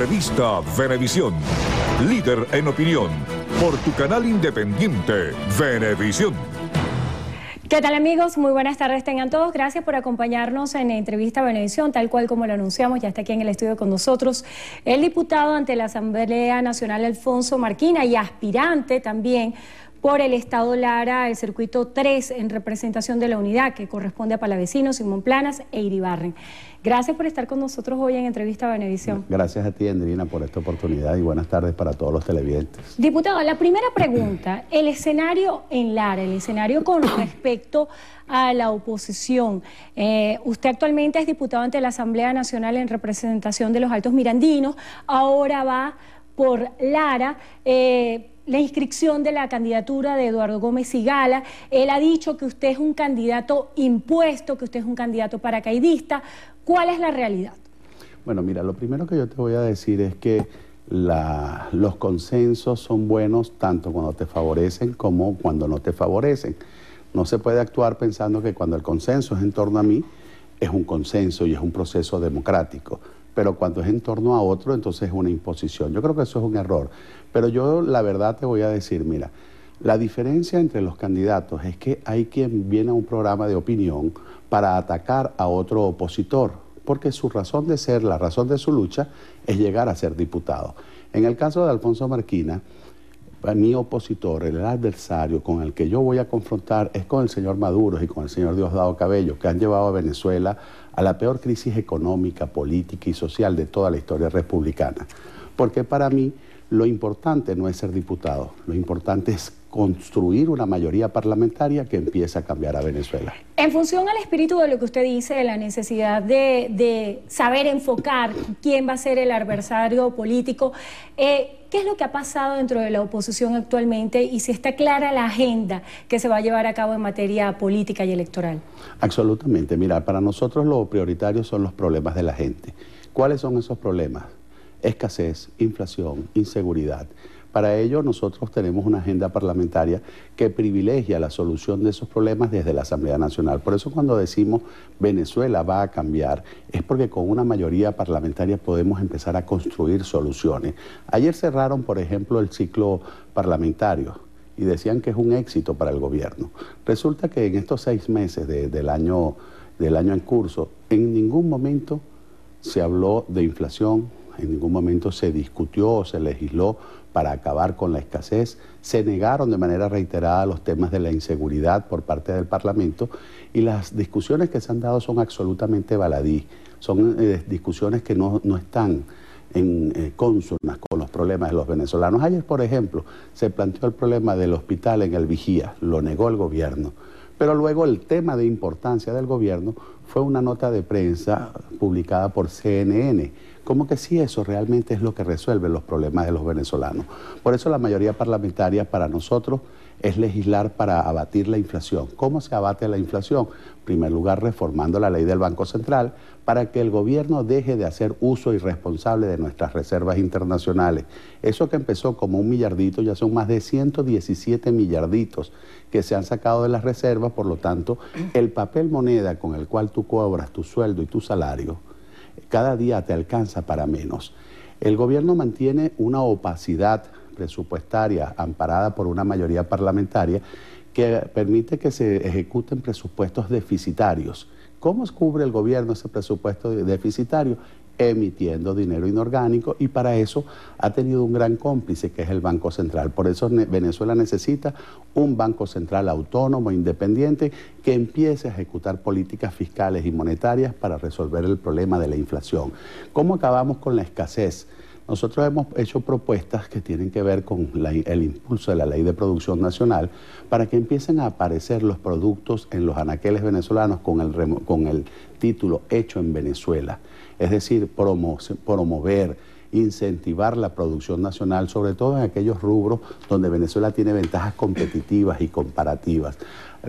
Revista Venevisión, líder en opinión, por tu canal independiente, Venevisión. ¿Qué tal, amigos? Muy buenas tardes tengan todos. Gracias por acompañarnos en Entrevista Venevisión, tal cual como lo anunciamos. Ya está aquí en el estudio con nosotros el diputado ante la Asamblea Nacional, Alfonso Marquina, y aspirante también por el Estado Lara, el Circuito 3, en representación de la unidad que corresponde a Palavecino, Simón Planas e Iribarren. Gracias por estar con nosotros hoy en Entrevista Venevisión. Gracias a ti, Andrina, por esta oportunidad y buenas tardes para todos los televidentes. Diputado, la primera pregunta, el escenario en Lara, el escenario con respecto a la oposición. Usted actualmente es diputado ante la Asamblea Nacional en representación de los Altos Mirandinos, ahora va por Lara. La inscripción de la candidatura de Eduardo Gómez Sigala. Él ha dicho que usted es un candidato impuesto, que usted es un candidato paracaidista. ¿Cuál es la realidad? Bueno, mira, lo primero que yo te voy a decir es que los consensos son buenos tanto cuando te favorecen como cuando no te favorecen. No se puede actuar pensando que cuando el consenso es en torno a mí, es un consenso y es un proceso democrático. Pero cuando es en torno a otro, entonces es una imposición. Yo creo que eso es un error. Pero yo la verdad te voy a decir, mira, la diferencia entre los candidatos es que hay quien viene a un programa de opinión para atacar a otro opositor, porque su razón de ser, la razón de su lucha, es llegar a ser diputado. En el caso de Alfonso Marquina, mi opositor, el adversario con el que yo voy a confrontar es con el señor Maduro y con el señor Diosdado Cabello, que han llevado a Venezuela a la peor crisis económica, política y social de toda la historia republicana. Porque para mí lo importante no es ser diputado, lo importante es construir una mayoría parlamentaria que empiece a cambiar a Venezuela. En función al espíritu de lo que usted dice, de la necesidad de saber enfocar quién va a ser el adversario político, ¿qué es lo que ha pasado dentro de la oposición actualmente y si está clara la agenda que se va a llevar a cabo en materia política y electoral? Absolutamente. Mira, para nosotros lo prioritario son los problemas de la gente. ¿Cuáles son esos problemas? Escasez, inflación, inseguridad. Para ello nosotros tenemos una agenda parlamentaria que privilegia la solución de esos problemas desde la Asamblea Nacional. Por eso cuando decimos Venezuela va a cambiar, es porque con una mayoría parlamentaria podemos empezar a construir soluciones. Ayer cerraron, por ejemplo, el ciclo parlamentario y decían que es un éxito para el gobierno. Resulta que en estos 6 meses del año en curso, en ningún momento se habló de inflación, en ningún momento se discutió o se legisló para acabar con la escasez, se negaron de manera reiterada los temas de la inseguridad por parte del Parlamento y las discusiones que se han dado son absolutamente baladí, son discusiones que no están en consonas con los problemas de los venezolanos. Ayer, por ejemplo, se planteó el problema del hospital en El Vigía, lo negó el gobierno. Pero luego el tema de importancia del gobierno fue una nota de prensa publicada por CNN, como que sí, eso realmente es lo que resuelve los problemas de los venezolanos. Por eso la mayoría parlamentaria para nosotros es legislar para abatir la inflación. ¿Cómo se abate la inflación? En primer lugar, reformando la ley del Banco Central para que el gobierno deje de hacer uso irresponsable de nuestras reservas internacionales. Eso que empezó como 1 millardito, ya son más de 117 millarditos que se han sacado de las reservas. Por lo tanto, el papel moneda con el cual tú cobras tu sueldo y tu salario, cada día te alcanza para menos. El gobierno mantiene una opacidad presupuestaria amparada por una mayoría parlamentaria que permite que se ejecuten presupuestos deficitarios. ¿Cómo cubre el gobierno ese presupuesto deficitario? Emitiendo dinero inorgánico, y para eso ha tenido un gran cómplice que es el Banco Central. Por eso Venezuela necesita un Banco Central autónomo, independiente, que empiece a ejecutar políticas fiscales y monetarias para resolver el problema de la inflación. ¿Cómo acabamos con la escasez? Nosotros hemos hecho propuestas que tienen que ver con el impulso de la Ley de Producción Nacional para que empiecen a aparecer los productos en los anaqueles venezolanos con el título Hecho en Venezuela. Es decir, promover, incentivar la producción nacional, sobre todo en aquellos rubros donde Venezuela tiene ventajas competitivas y comparativas.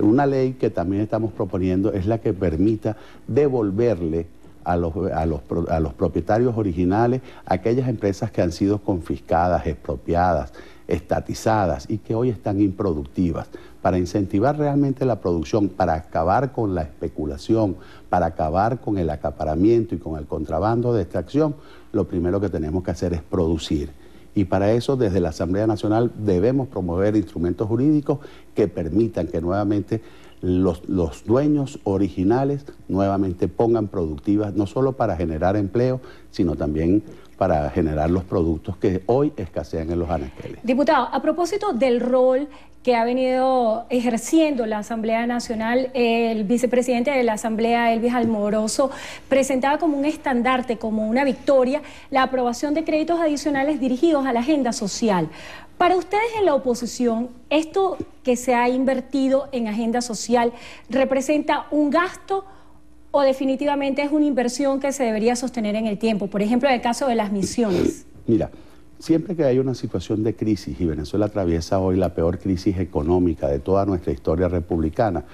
Una ley que también estamos proponiendo es la que permita devolverle a los propietarios originales, a aquellas empresas que han sido confiscadas, expropiadas, estatizadas y que hoy están improductivas, para incentivar realmente la producción, para acabar con la especulación, para acabar con el acaparamiento y con el contrabando de extracción. Lo primero que tenemos que hacer es producir. Y para eso, desde la Asamblea Nacional, debemos promover instrumentos jurídicos que permitan que nuevamente los dueños originales nuevamente pongan productivas, no solo para generar empleo, sino también para generar los productos que hoy escasean en los anaqueles. Diputado, a propósito del rol que ha venido ejerciendo la Asamblea Nacional, el vicepresidente de la Asamblea, Elvis Almorozo, presentaba como un estandarte, como una victoria, la aprobación de créditos adicionales dirigidos a la agenda social. Para ustedes en la oposición, ¿esto que se ha invertido en agenda social representa un gasto o definitivamente es una inversión que se debería sostener en el tiempo? Por ejemplo, en el caso de las misiones. Mira, siempre que hay una situación de crisis, y Venezuela atraviesa hoy la peor crisis económica de toda nuestra historia republicana,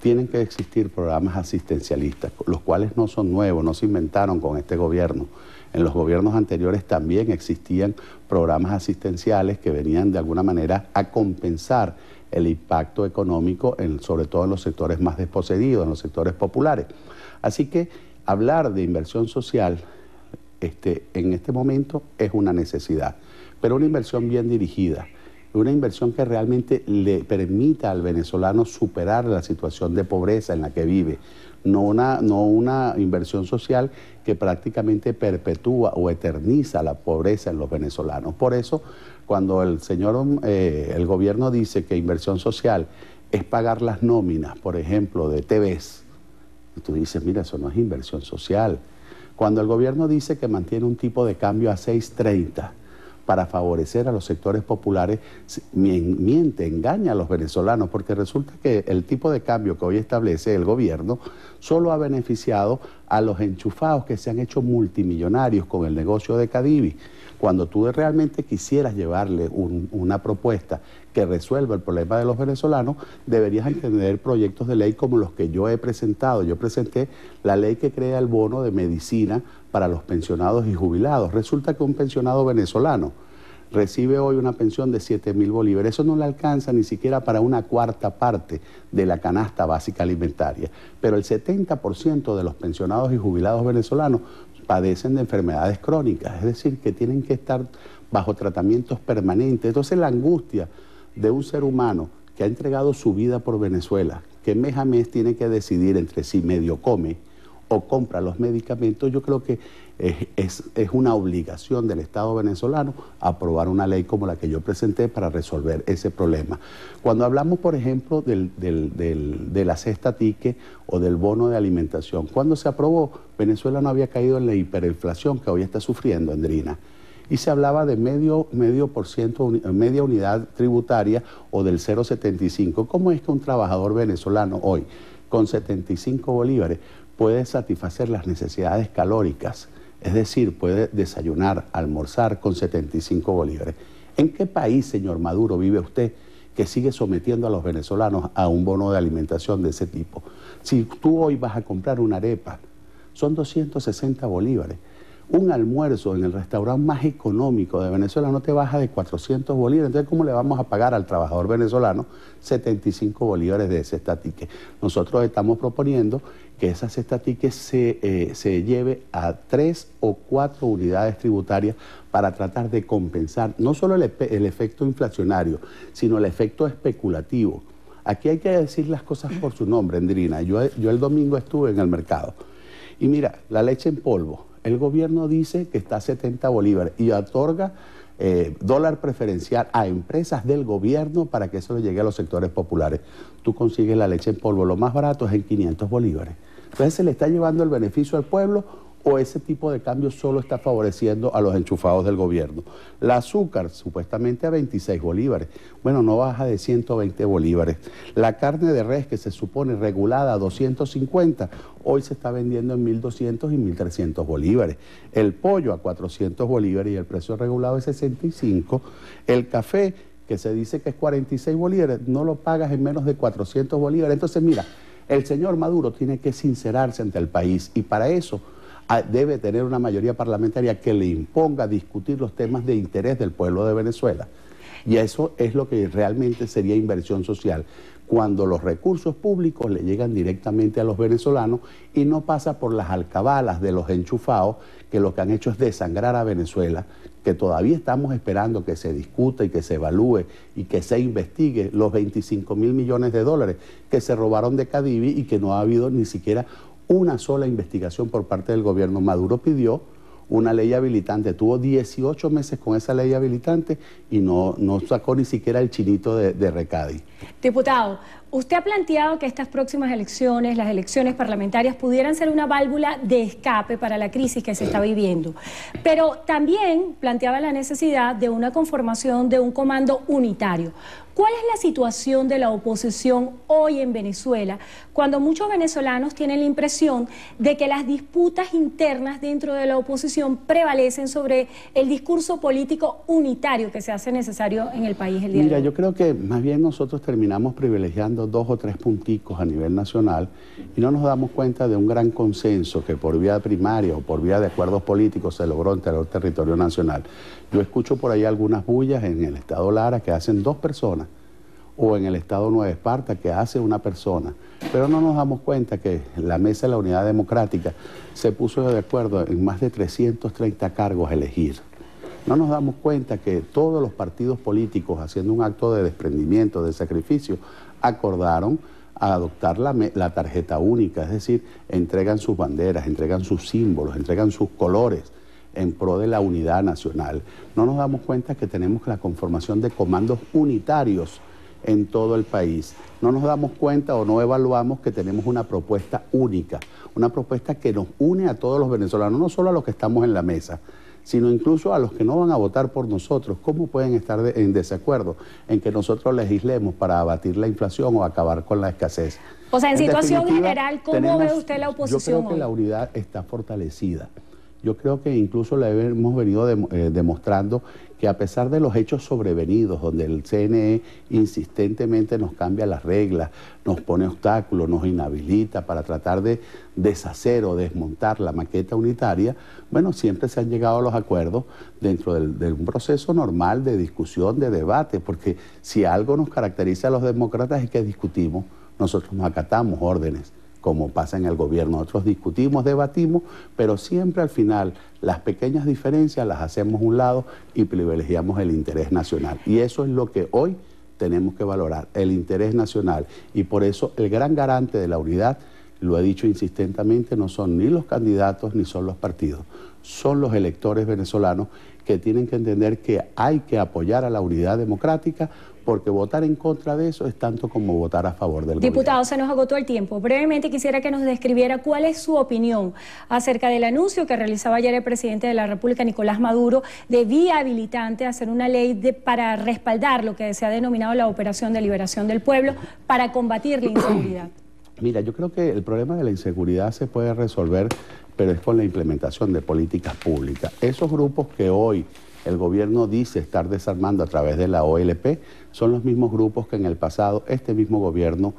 tienen que existir programas asistencialistas, los cuales no son nuevos, no se inventaron con este gobierno. En los gobiernos anteriores también existían programas asistenciales que venían de alguna manera a compensar el impacto económico, sobre todo en los sectores más desposeídos, en los sectores populares. Así que hablar de inversión social en este momento es una necesidad, pero una inversión bien dirigida, una inversión que realmente le permita al venezolano superar la situación de pobreza en la que vive, no una inversión social que prácticamente perpetúa o eterniza la pobreza en los venezolanos. Por eso, cuando el gobierno dice que inversión social es pagar las nóminas, por ejemplo, de TVs, y tú dices, mira, eso no es inversión social. Cuando el gobierno dice que mantiene un tipo de cambio a 6.30 para favorecer a los sectores populares, miente, engaña a los venezolanos, porque resulta que el tipo de cambio que hoy establece el gobierno solo ha beneficiado a los enchufados que se han hecho multimillonarios con el negocio de Cadivi. Cuando tú realmente quisieras llevarle una propuesta que resuelva el problema de los venezolanos, deberías entender proyectos de ley como los que yo he presentado. Yo presenté la ley que crea el bono de medicina para los pensionados y jubilados. Resulta que un pensionado venezolano recibe hoy una pensión de 7.000 bolívares. Eso no le alcanza ni siquiera para una cuarta parte de la canasta básica alimentaria. Pero el 70% de los pensionados y jubilados venezolanos padecen de enfermedades crónicas, es decir, que tienen que estar bajo tratamientos permanentes. Entonces la angustia de un ser humano que ha entregado su vida por Venezuela, que mes a mes tiene que decidir entre si medio come o compra los medicamentos, yo creo que es una obligación del Estado venezolano aprobar una ley como la que yo presenté para resolver ese problema. Cuando hablamos, por ejemplo, de la cesta ticket o del bono de alimentación, cuando se aprobó, Venezuela no había caído en la hiperinflación que hoy está sufriendo, Andrina. Y se hablaba de media unidad tributaria o del 0,75. ¿Cómo es que un trabajador venezolano hoy, con 75 bolívares, puede satisfacer las necesidades calóricas? Es decir, puede desayunar, almorzar con 75 bolívares. ¿En qué país, señor Maduro, vive usted que sigue sometiendo a los venezolanos a un bono de alimentación de ese tipo? Si tú hoy vas a comprar una arepa, son 260 bolívares. Un almuerzo en el restaurante más económico de Venezuela no te baja de 400 bolívares. Entonces, ¿cómo le vamos a pagar al trabajador venezolano 75 bolívares de cesta ticket? Nosotros estamos proponiendo que esa cesta ticket se lleve a 3 o 4 unidades tributarias para tratar de compensar no solo el efecto inflacionario, sino el efecto especulativo. Aquí hay que decir las cosas por su nombre, Andrina. Yo el domingo estuve en el mercado y mira, la leche en polvo, el gobierno dice que está a 70 bolívares y otorga dólar preferencial a empresas del gobierno para que eso le llegue a los sectores populares. Tú consigues la leche en polvo, lo más barato es en 500 bolívares. Entonces, ¿se le está llevando el beneficio al pueblo o ese tipo de cambio solo está favoreciendo a los enchufados del gobierno? La azúcar, supuestamente a 26 bolívares. Bueno, no baja de 120 bolívares. La carne de res, que se supone regulada a 250, hoy se está vendiendo en 1.200 y 1.300 bolívares. El pollo a 400 bolívares y el precio regulado es 65. El café, que se dice que es 46 bolívares, no lo pagas en menos de 400 bolívares. Entonces, mira, el señor Maduro tiene que sincerarse ante el país y para eso debe tener una mayoría parlamentaria que le imponga discutir los temas de interés del pueblo de Venezuela. Y eso es lo que realmente sería inversión social, cuando los recursos públicos le llegan directamente a los venezolanos y no pasa por las alcabalas de los enchufados que lo que han hecho es desangrar a Venezuela, que todavía estamos esperando que se discuta y que se evalúe y que se investigue los 25.000 millones de dólares que se robaron de Cadivi y que no ha habido ni siquiera una sola investigación por parte del gobierno. Maduro pidió una ley habilitante, tuvo 18 meses con esa ley habilitante y no sacó ni siquiera el chinito de Recadi. Diputado, usted ha planteado que estas próximas elecciones, las elecciones parlamentarias, pudieran ser una válvula de escape para la crisis que se está viviendo, pero también planteaba la necesidad de una conformación de un comando unitario. ¿Cuál es la situación de la oposición hoy en Venezuela, cuando muchos venezolanos tienen la impresión de que las disputas internas dentro de la oposición prevalecen sobre el discurso político unitario que se hace necesario en el país el día de hoy? Mira, yo creo que más bien nosotros terminamos privilegiando 2 o 3 punticos a nivel nacional y no nos damos cuenta de un gran consenso que por vía primaria o por vía de acuerdos políticos se logró en el territorio nacional. Yo escucho por ahí algunas bullas en el estado Lara que hacen 2 personas, o en el estado Nueva Esparta que hace una persona, pero no nos damos cuenta que la Mesa de la Unidad Democrática se puso de acuerdo en más de 330 cargos a elegir. No nos damos cuenta que todos los partidos políticos, haciendo un acto de desprendimiento, de sacrificio, acordaron a adoptar la tarjeta única, es decir, entregan sus banderas, entregan sus símbolos, entregan sus colores en pro de la unidad nacional. No nos damos cuenta que tenemos la conformación de comandos unitarios en todo el país. No nos damos cuenta o no evaluamos que tenemos una propuesta única, una propuesta que nos une a todos los venezolanos, no solo a los que estamos en la mesa, sino incluso a los que no van a votar por nosotros. ¿Cómo pueden estar en desacuerdo en que nosotros legislemos para abatir la inflación o acabar con la escasez? O sea, en situación general, ¿cómo ve usted la oposición? Yo creo que la unidad está fortalecida. Yo creo que incluso le hemos venido demostrando que a pesar de los hechos sobrevenidos, donde el CNE insistentemente nos cambia las reglas, nos pone obstáculos, nos inhabilita para tratar de deshacer o desmontar la maqueta unitaria, bueno, siempre se han llegado a los acuerdos dentro de un proceso normal de discusión, de debate, porque si algo nos caracteriza a los demócratas es que discutimos, nosotros nos acatamos órdenes, como pasa en el gobierno. Nosotros discutimos, debatimos, pero siempre al final las pequeñas diferencias las hacemos a un lado y privilegiamos el interés nacional. Y eso es lo que hoy tenemos que valorar, el interés nacional. Y por eso el gran garante de la unidad, lo he dicho insistentemente, no son ni los candidatos ni son los partidos, son los electores venezolanos que tienen que entender que hay que apoyar a la unidad democrática, porque votar en contra de eso es tanto como votar a favor del gobierno. Diputado, se nos agotó el tiempo. Brevemente quisiera que nos describiera cuál es su opinión acerca del anuncio que realizaba ayer el presidente de la República, Nicolás Maduro, de vía habilitante hacer una ley para respaldar lo que se ha denominado la Operación de Liberación del Pueblo para combatir la inseguridad. Mira, yo creo que el problema de la inseguridad se puede resolver, pero es con la implementación de políticas públicas. Esos grupos que hoy el gobierno dice estar desarmando a través de la OLP son los mismos grupos que en el pasado este mismo gobierno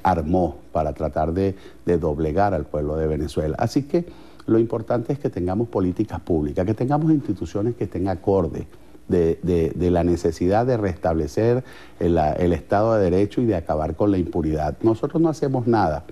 armó para tratar de doblegar al pueblo de Venezuela. Así que lo importante es que tengamos políticas públicas, que tengamos instituciones que estén acorde de la necesidad de restablecer el Estado de Derecho y de acabar con la impunidad. Nosotros no hacemos nada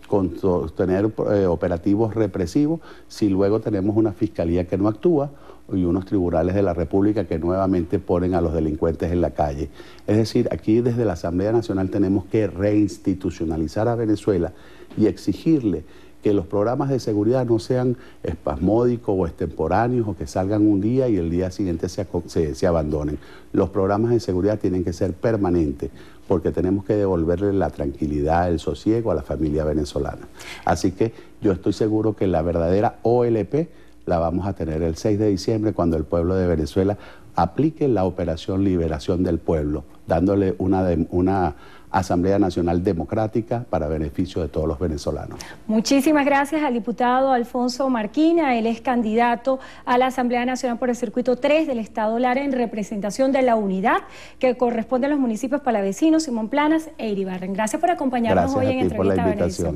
con sostener operativos represivos si luego tenemos una fiscalía que no actúa y unos tribunales de la República que nuevamente ponen a los delincuentes en la calle. Es decir, aquí desde la Asamblea Nacional tenemos que reinstitucionalizar a Venezuela y exigirle que los programas de seguridad no sean espasmódicos o extemporáneos o que salgan un día y el día siguiente se abandonen. Los programas de seguridad tienen que ser permanentes porque tenemos que devolverle la tranquilidad, el sosiego a la familia venezolana. Así que yo estoy seguro que la verdadera OLP la vamos a tener el 6 de diciembre cuando el pueblo de Venezuela aplique la Operación Liberación del Pueblo, dándole una Asamblea Nacional Democrática para beneficio de todos los venezolanos. Muchísimas gracias al diputado Alfonso Marquina. Él es candidato a la Asamblea Nacional por el Circuito 3 del Estado Lara en representación de la unidad que corresponde a los municipios palavecinos, Simón Planas e Iribarren. Gracias por acompañarnos hoy en Entrevista Venevisión.